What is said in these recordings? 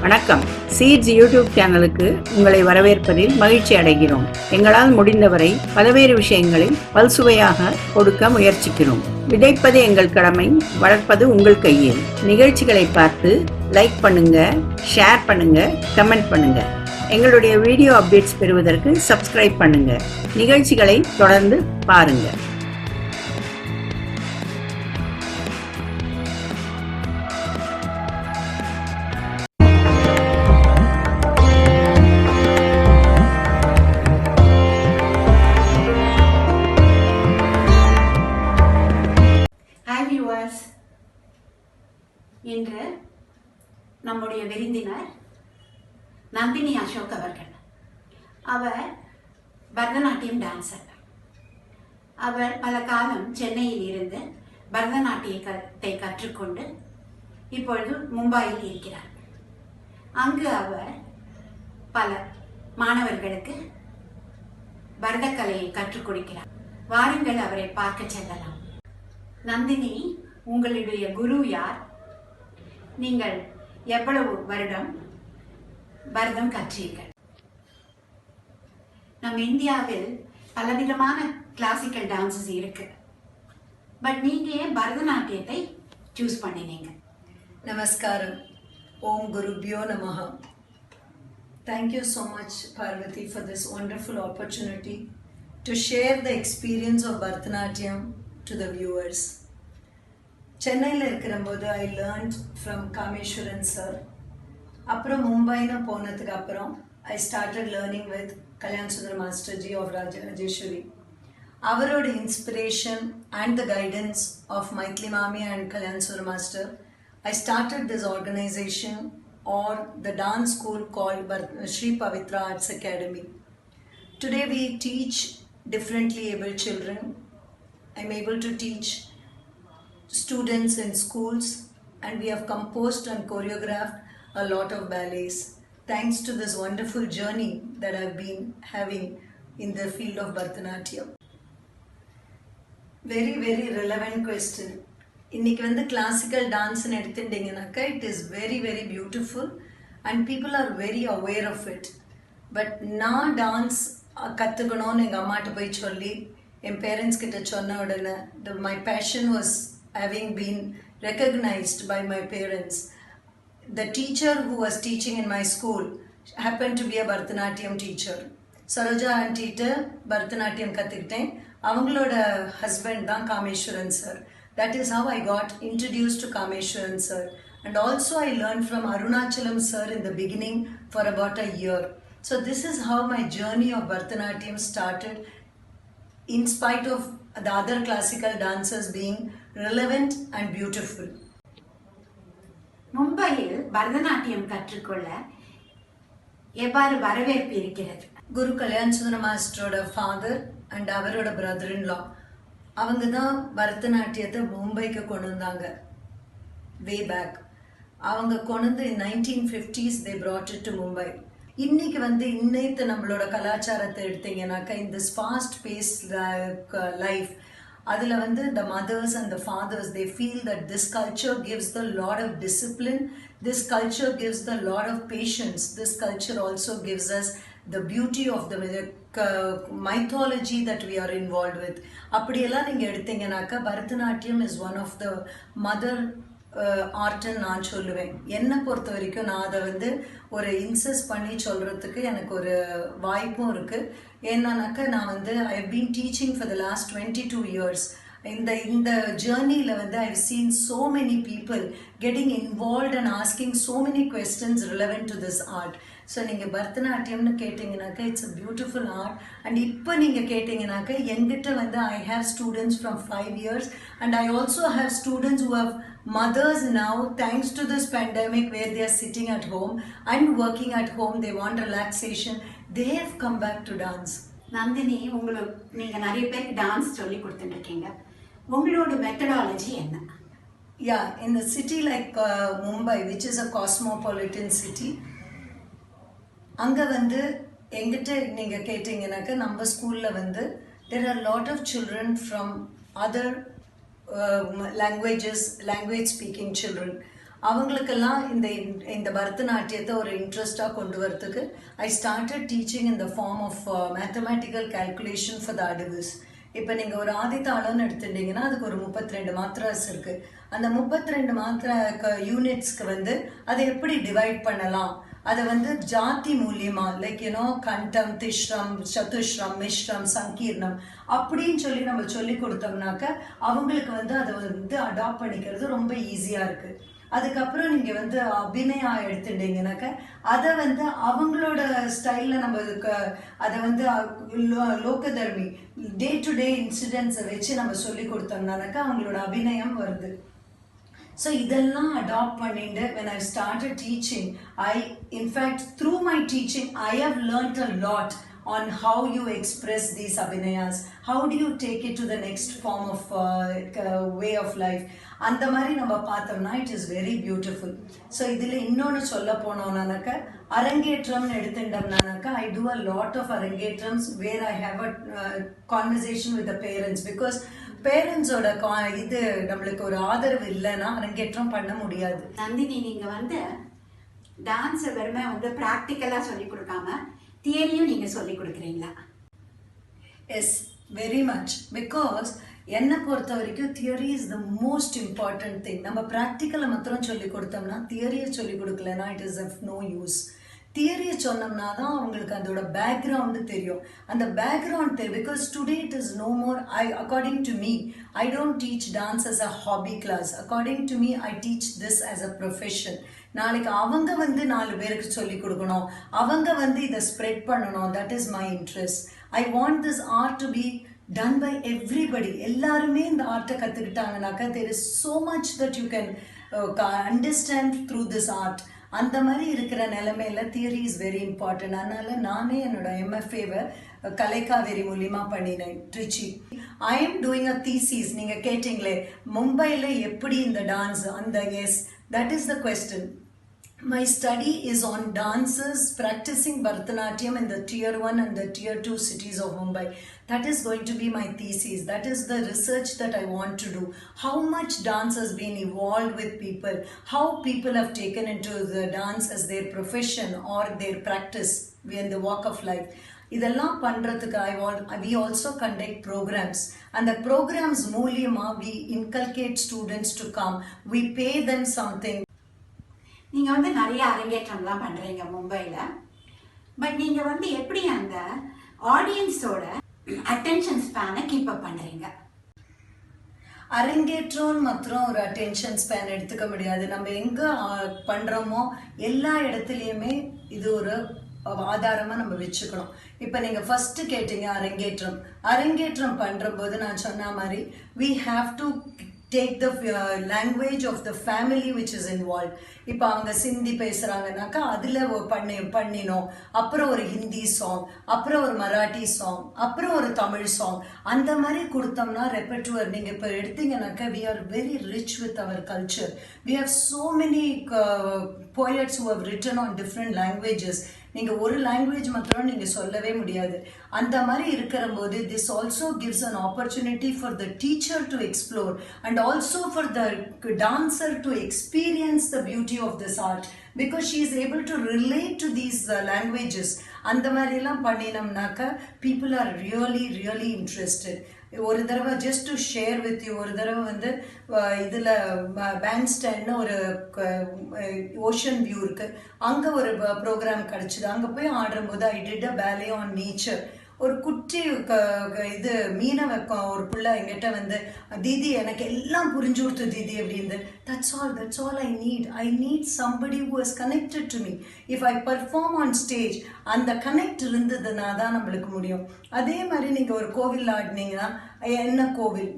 வணக்கம். Seeds YouTube சேனலுக்கு உங்களை வரவேற்பதில் மகிழ்ச்சி அடைகிறோம். எங்களால் முடிந்தவரை பல்வேறு விஷயங்களில் பல்சுவையாக கொடுக்க முயற்சிக்கிறோம். விதைப்பது எங்கள் கடமை, வளர்ப்பது உங்கள் கையில். நிகழ்ச்சிகளை பார்த்து லைக் பண்ணுங்க, ஷேர் பண்ணுங்க, கமெண்ட் பண்ணுங்க. எங்களுடைய வீடியோ அப்டேட்ஸ் பெறுவதற்கு சப்ஸ்கிரைப் பண்ணுங்க. நிகழ்ச்சிகளை தொடர்ந்து பாருங்க. இன்று நம்முடைய விருந்தினர் நந்தினி அசோக் அவர்கள். அவர் பரதநாட்டியம் டான்சர். அவர் பல காலம் சென்னையில் இருந்து பரதநாட்டியத்தை கற்றுக்கொண்டு இப்பொழுது மும்பையில் இருக்கிறார். அங்கு அவர் பல மாணவர்களுக்கு பரதக்கலையை கற்றுக் கொடுக்கிறார். வாருங்கள், அவரை பார்க்க செல்லலாம். நந்தினி, உங்களுடைய குரு யார்? நீங்கள் எவ்வளவு வருடம் பரதம் கற்றீர்கள்? நம் இந்தியாவில் பலவிதமான கிளாசிக்கல் டான்சஸ் இருக்கு, பட் நீங்க ஏன் பரதநாட்டியத்தை சூஸ் பண்ணினீங்க? நமஸ்காரம். ஓம் குருபியோ நமஹ. Thank you so much, Parvati, for this wonderful opportunity to share the experience of Bharatanatyam to the viewers. சென்னையில் இருக்கிறம்போது I learned from Kameswaran sir. அப்புறம் மும்பைன்னு போனதுக்கு அப்புறம் I started learning with Kalyan Sundar மாஸ்டர்ஜி ஆஃப் ராஜேஸ்வரி. அவரோட inspiration and the guidance of Maithili மாமி and Kalyan Sundar master, I started this organisation or the dance school called Sri Pavithra arts academy. Today we teach differently able children. I'm able to teach students in schools, and we have composed and choreographed a lot of ballets thanks to this wonderful journey that I've been having in the field of Bharatanatyam. Very relevant question. இன்னைக்கு வந்து classical டான்ஸ்னு எடுத்துட்டீங்கன்னாக்கா it is very beautiful and people are very aware of it. But நான் dance கற்றுக்கணும்னு எங்கள் அம்மாட்ட போய் சொல்லி என் பேரண்ட்ஸ் கிட்ட சொன்ன உடனே my passion was having been recognized by my parents. The teacher who was teaching in my school happened to be a Bharatanatyam teacher. Saroja auntie Bharatanatyam kathukiten. Avangaloda husband தான் Kameshwaran sir. That is how I got introduced to Kameshwaran sir. And also I learned from Arunachalam sir in the beginning for about a year. So this is how my journey of Bharatanatyam started, in spite of the other classical dancers being relevant and beautiful. மும்பையில் பரதநாட்டியம் கற்றுக்கொள்ள எவ்வாறு வரவேற்பு இருக்கிறது? குரு கல்யாண் சுந்தர மாஸ்டரோட father and அவரோட brother in லா அவங்க தான் பரதநாட்டியத்தை மும்பைக்கு கொண்டு வந்தாங்க. வே பேக் அவங்க கொண்டு வந்து 1950s they brought it to Mumbai. இன்னைக்கு வந்து இன்னைத்து நம்மளோட கலாச்சாரத்தை எடுத்தீங்கன்னாக்கா in this fast paced life, அதில் வந்து the mothers and the fathers, they feel that this culture gives the lot of discipline, this culture gives the lot of patience, this culture also gives us the beauty of the mythology that we are involved with. அப்படியெல்லாம் நீங்கள் எடுத்தீங்கன்னாக்கா Bharatanatyam is one of the mother ஆர்ட்னு நான் சொல்லுவேன். என்னை பொறுத்த வரைக்கும் நான் அதை வந்து ஒரு இன்சஸ்ட் பண்ணி சொல்கிறதுக்கு எனக்கு ஒரு வாய்ப்பும் இருக்குது. என்னன்னாக்கா நான் வந்து I have been teaching for the last 22 years. இந்த ஜேர்னியில் வந்து I have seen so many people getting involved and asking so many questions relevant to this art. So நீங்கள் பரதநாட்டியம்னு கேட்டிங்கனாக்கா it's a beautiful art. And இப்போ நீங்கள் கேட்டிங்கனாக்கா எங்கிட்ட வந்து I have students from 5 years and I also have students who have mothers now, thanks to this pandemic where they are sitting at home and working at home, they want relaxation, they have come back to dance. Nandini, நீங்க நிறைய பேருக்கு dance சொல்லி கொடுத்துட்டு இருக்கீங்க. உங்களோட methodology என்ன? Yeah, in a city like Mumbai, which is a cosmopolitan city, அங்க வந்து எங்கிட்ட நீங்க கேட்டீங்கன்னாக்கா நம்ம ஸ்கூல்ல வந்து there are a lot of children from other language speaking children. அவங்களுக்கெல்லாம் இந்த பரதநாட்டியத்தை ஒரு இன்ட்ரெஸ்டாக கொண்டு வரதுக்கு I started teaching in the form of mathematical calculation for the adavus. இப்போ நீங்கள் ஒரு ஆதித்தாளம்னு எடுத்துட்டீங்கன்னா அதுக்கு ஒரு 32 மாத்திராஸ் இருக்குது. அந்த 32 மாத்திரை யூனிட்ஸ்க்கு வந்து அதை எப்படி டிவைட் பண்ணலாம், அதை வந்து ஜாதி மூலியமா லைக் கண்டம், திஷ்ரம், சதுஷ்ரம், மிஸ்ரம், சங்கீர்ணம் அப்படின்னு சொல்லி நம்ம சொல்லி கொடுத்தோம்னாக்க அவங்களுக்கு வந்து அதை வந்து அடாப்ட் பண்ணிக்கிறது ரொம்ப ஈஸியாக இருக்குது. அதுக்கப்புறம் நீங்கள் வந்து அபிநயா எடுத்துட்டீங்கன்னாக்க அதை வந்து அவங்களோட ஸ்டைலில் நம்ம அதை வந்து லோகதர்மி டே டு டே இன்சிடென்ட்ஸை வச்சு நம்ம சொல்லி கொடுத்தோம்னாக்க அவங்களோட அபிநயம் வருது. So இதெல்லாம் அடாப்ட் பண்ணிட்டு when I started teaching, in fact through my teaching I have learnt a lot on how you express these abhinayas, how do you take it to the next form of way of life. அந்த மாதிரி நம்ம பார்த்தோம்னா it is very beautiful. So இதில் இன்னொன்று சொல்ல போனோம்னாக்க அரங்கேற்றம்னு எடுத்துட்டோம்னாக்க I do a lot of arangetrams where I have a conversation with the parents because பேரண்ட்ஸோட இது நம்மளுக்கு ஒரு ஆதரவு இல்லைன்னா அரங்கேற்றம் பண்ண முடியாது. நந்தினி, நீங்க வந்து டான்ஸை வெறுமை வந்து ப்ராக்டிக்கலா சொல்லி கொடுக்காம தியரியும் நீங்க சொல்லி கொடுக்குறீங்களா? S, very much. பிகாஸ் என்னை பொறுத்த வரைக்கும் theory is the most important thing. நம்ம ப்ராக்டிக்கலை மாத்திரம் சொல்லி கொடுத்தோம்னா தியரியை சொல்லி கொடுக்கலன்னா it is of no use. தியரியை சொன்னோம்னா தான் அவங்களுக்கு அதோட பேக்ரவுண்டு தெரியும். அந்த பேக்ரவுண்ட் தெரியும். Because today it is no more according to me I don't teach dance as a hobby class. According to me I teach this as a profession. நாளைக்கு அவங்க வந்து 4 பேருக்கு சொல்லி கொடுக்கணும், அவங்க வந்து இதை ஸ்ப்ரெட் பண்ணணும். That is my interest. I want this art to be done by everybody. எல்லாருமே இந்த ஆர்ட்டை கற்றுக்கிட்டாங்கனாக்கா there is so much that you can understand through this art. அந்த மாதிரி இருக்கிற நிலைமையில தியரி இஸ் வெரி இம்பார்ட்டன்ட். அதனால நானே என்னோட எம்எஃப்ஏவை கலைக்காவேரி மூலியமா பண்ணினேன் Trichy. I am doing a thesis. நீங்க கேட்டீங்களே மும்பையில் எப்படி இந்த டான்ஸ், அந்த S that is the question. My study is on dancers practicing Bharatanatyam in the tier 1 and the tier 2 cities of Mumbai. That is going to be my thesis. That is the research that I want to do. How much dance has been evolved with people, how people have taken into the dance as their profession or their practice in the walk of life. இதெல்லாம் பண்றதுக்கு we also conduct programs, and the programs மூலியமா we inculcate students to come, we pay them something. நீங்க வந்து நிறைய அரங்கேற்றம்லாம் பண்றீங்க மும்பைல. But நீங்க வந்து எப்படி அந்த ஆடியன்ஸோட அட்டென்ஷன் ஸ்பேனை கீப் அப் பண்றீங்க? அரங்கேற்றம் மாத்திரம் ஒரு அட்டென்ஷன் ஸ்பேன் எடுத்துக்க முடியாது. நம்ம எங்க பண்றோமோ எல்லா இடத்துலயுமே இது ஒரு ஆதாரமா நம்ம வச்சுக்கணும். இப்ப நீங்க ஃபர்ஸ்ட் கேட்டீங்க அரங்கேற்றம் பண்ற போது நான் சொன்ன மாதிரி we have to take the language of the family which is involved. இப்போ அவங்க சிந்தி பேசுறாங்கன்னாக்கா அதில் பண்ணினோம், அப்புறம் ஒரு ஹிந்தி சாங், அப்புறம் ஒரு மராட்டி சாங், அப்புறம் ஒரு தமிழ் சாங், அந்த மாதிரி கொடுத்தோம்னா ரெப்பர்டுவர் நீங்கள் இப்போ எடுத்தீங்கன்னாக்கா we are very rich with our culture. We have so many poets who have written on different languages. நீங்கள் ஒரு லாங்குவேஜ் மாத்திரம் நீங்கள் சொல்லவே முடியாது. அந்த மாதிரி இருக்கிற போது this also gives an opportunity for the teacher to explore and also for the dancer to experience the beauty of this art because she is able to relate to these languages. அந்த மாதிரிலாம் பண்ணினோம்னாக்கா people are really really interested. ஒரு தடவை just to share with you, ஒரு தடவை வந்து இதில் pant ஸ்டாண்ட்னு ஒரு ocean view இருக்குது, அங்கே ஒரு ப்ரோக்ராம் கிடச்சிது. அங்கே போய் ஆடும்போது I did a ballet on nature. ஒரு குட்டி இது மீனவ ஒரு பிள்ளை என்கிட்ட வந்து தீதி எனக்கு எல்லாம் புரிஞ்சு கொடுத்து தீதி அப்படின்னு. that's all I need somebody who is connected to me. if I perform on stage அந்த கனெக்ட் இருந்ததுன்னா தான் நம்மளுக்கு முடியும். அதே மாதிரி நீங்கள் ஒரு கோவில் ஆடினீங்கன்னா என்ன கோவில்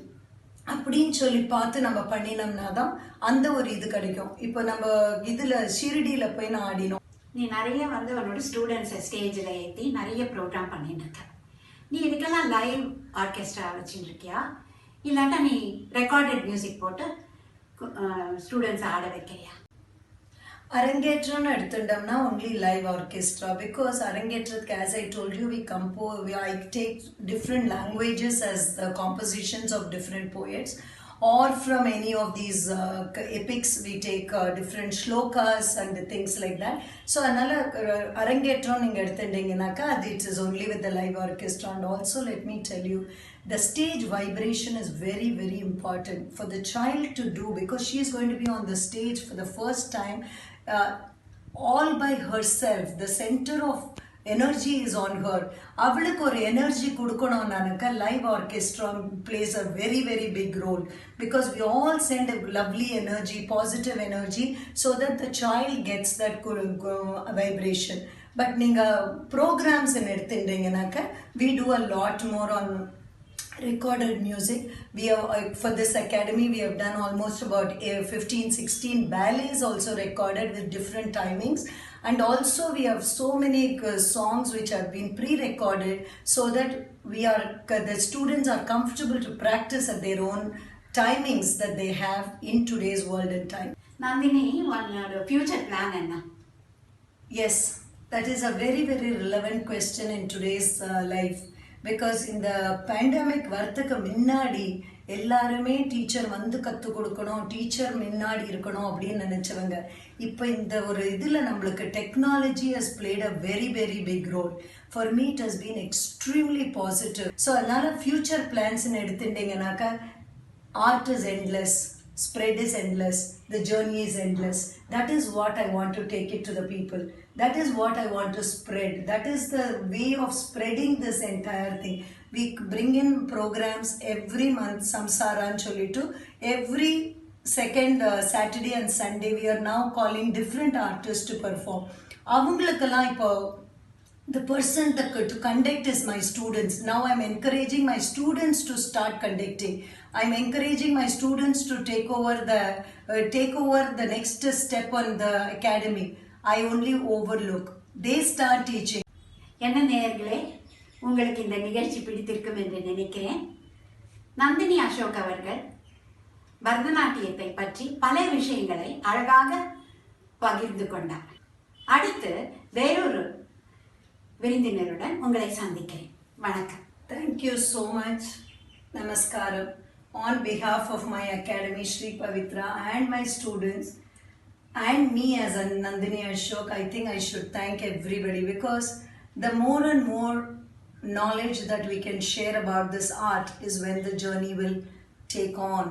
அப்படின்னு சொல்லி பார்த்து நம்ம பண்ணினோம்னா தான் அந்த ஒரு இது கிடைக்கும். இப்போ நம்ம இதில் ஷிரடியில் போய் நான் ஆடினோம். நீ நிறைய வந்து உன்னோட ஸ்டூடெண்ட்ஸை ஸ்டேஜில் ஏற்றி நிறைய ப்ரோக்ராம் பண்ணிட்டு இருக்க. நீ இதுக்கெல்லாம் லைவ் ஆர்கெஸ்ட்ரா வச்சுட்டு இருக்கியா, இல்லாட்டா நீ ரெக்கார்டட் மியூசிக் போட்டு ஸ்டூடெண்ட்ஸ் ஆட வைக்கிறியா? அரங்கேற்றம்னு எடுத்துட்டோம்னா only live orchestra because அரங்கேற்றத்துக்கு as I told you I take different languages as the compositions of different poets. or from any of these epics we take different shlokas and things like that. So another arangetram ninga eduthendinganaka it is only with the live orchestra. And also let me tell you, the stage vibration is very very important for the child to do, because she is going to be on the stage for the first time, all by herself. The center of energy is on her. அவளுக்கு ஒரு energy கொடுக்கணும்னாக்க live orchestra plays a very very big role, because we all send a lovely energy, positive energy, so that the child gets that vibration. But நீங்க programs எடுத்துட்டீங்கன்னாக்க we do a lot more on recorded music. We have for this academy we have done almost about 15-16 ballets also recorded with different timings, and also we have so many songs which have been pre-recorded, so that the students are comfortable to practice at their own timings that they have in today's world and time. Nandini, one future plan enna? Yes, that is a very very relevant question in today's life, because in the pandemic வரத்துக்கு முன்னாடி எல்லாருமே teacher வந்து கற்றுக் கொடுக்கணும், teacher முன்னாடி இருக்கணும் அப்படின்னு நினச்சவங்க. இப்போ இந்த ஒரு இதில் நம்மளுக்கு technology has played a very very big role. For me it has been extremely positive. So அதனால் future பிளான்ஸ்ன்னு எடுத்துட்டிங்கனாக்கா, art is endless, spread is endless, the journey is endless. That is what I want to take it to the people. That is what I want to spread. That is the way of spreading this entire thing. We bring in programs every month, Samsara and Cholitu. Every second Saturday and Sunday we are now calling different artists to perform. அவங்களுக்கெல்லாம் இப்போ the person that to conduct is my students. Now I'm encouraging my students to start conducting. I'm encouraging my students to take over the next step on the academy. I only overlook. They start teaching. என்ன நேயர்களே, உங்களுக்கு இந்த நிகழ்ச்சி பிடித்திருக்கும் என்று நினைக்கிறேன். நந்தினி அசோக் அவர்கள் பரதநாட்டியத்தை பற்றி பல விஷயங்களை அழகாக பகிர்ந்து கொண்டார். அடுத்து வேறொரு விருந்தினருடன் உங்களை சந்திக்கிறேன். வணக்கம். Thank you so much. Namaskaram. On behalf of my academy Sri Pavitra and my students and me as a Nandini Ashok, I think I should thank everybody, because the more and more knowledge that we can share about this art is when the journey will take on.